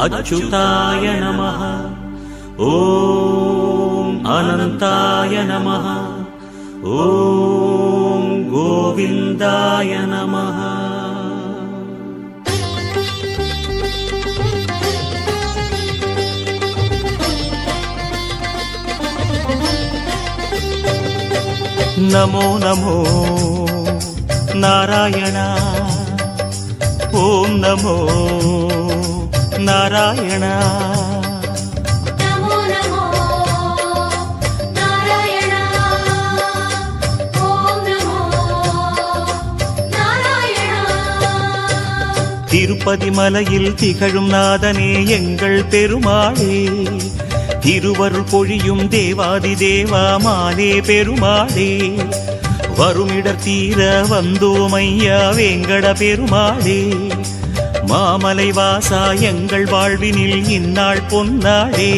अच्युताय नमः। ॐ अनन्ताय नमः। ॐ गोविन्दाय नमः। नमो नमो नारायण। ॐ नमो नारायण। नमो नमो नारायण। ॐ नमो नारायण। திருப்பதி மலையில் திகழும் நாதனே எங்கள் பெருமாளே, திருவருள் பொழியும் தேவாதி தேவா மாலே பெருமாளே, வருமிடர் தீர வந்தோமையா வேங்கட பெருமாளே, மாமலை வாசா எங்கள் வாழ்வினில் இந்நாள் பொன்னாளே.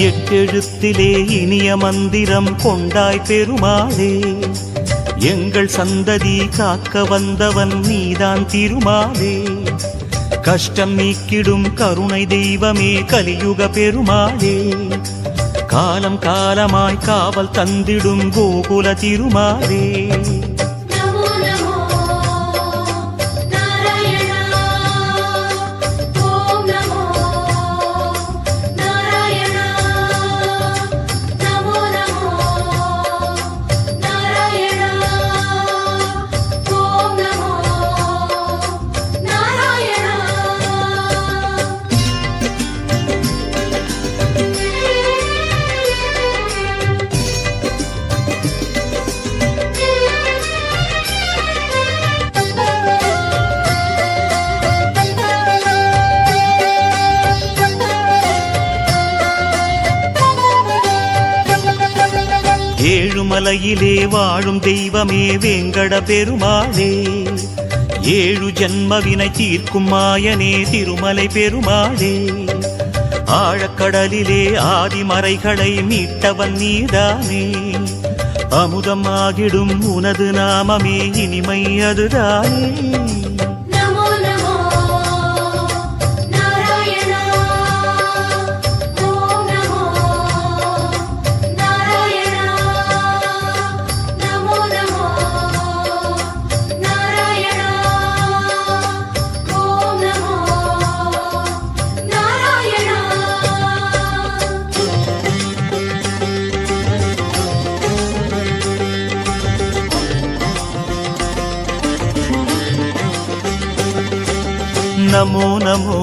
எட்டெழுத்திலே இனிய மந்திரம் கொண்டாய் பெருமாளே, எங்கள் சந்ததி காக்க வந்தவன் நீதான் திருமாலே, கஷ்டம் நீக்கிடும் கருணை தெய்வமே கலியுக பெருமாளே, காலம் காலமாய் காவல் தந்திடும் கோகுல திருமாலே. ஏழுமலையிலே வாழும் தெய்வமே வேங்கட பெருமாளே, ஏழு ஜன்மவினை தீர்க்கும் மாயனே திருமலை பெருமாளே, ஆழக்கடலிலே ஆதிமறைகளை மீட்டவன் நீதானே, அமுதம் ஆகிடும் உனது நாமமே இனிமை அதுதானே. नमो नमो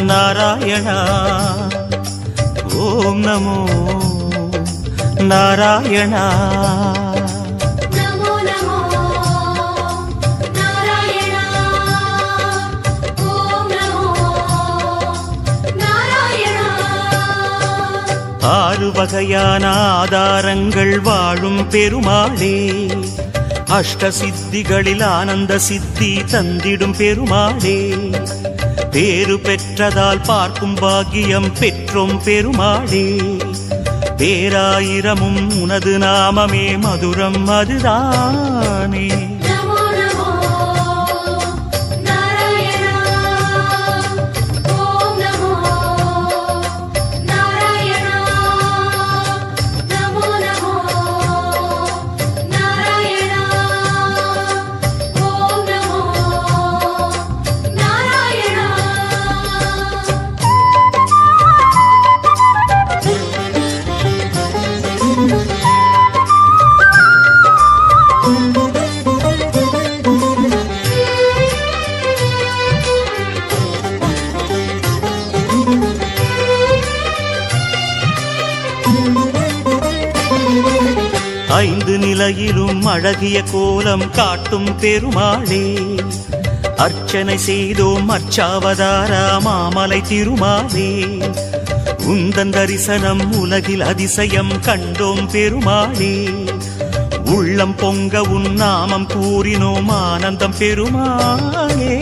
नारायण। ॐ नमो नारायण। नमो नमो नारायण। ॐ नमो नारायण। ஆறு வகையான ஆதாரங்கள் வாழும் பெருமாளே, அஷ்ட சித்திகளில் ஆனந்த சித்தி தந்திடும் பெருமாளே, பேரு பெற்றதால் பார்க்கும் பாக்கியம் பெற்றோம் பெருமாளே, பேராயிரமும் உனது நாமமே மதுரம் அதுதானே. ஐந்து நிலையிலும் அழகிய கோலம் காட்டும் பெருமாளே அர்ச்சனை செய்தோம் அர்ச்சாவதாரா மாமலை திருமாலே உந்தன் தரிசனம் உலகில் அதிசயம் கண்டோம் பெருமாளே உள்ளம் பொங்க உன் நாமம் கூறினோம் ஆனந்தம் பெருமாளே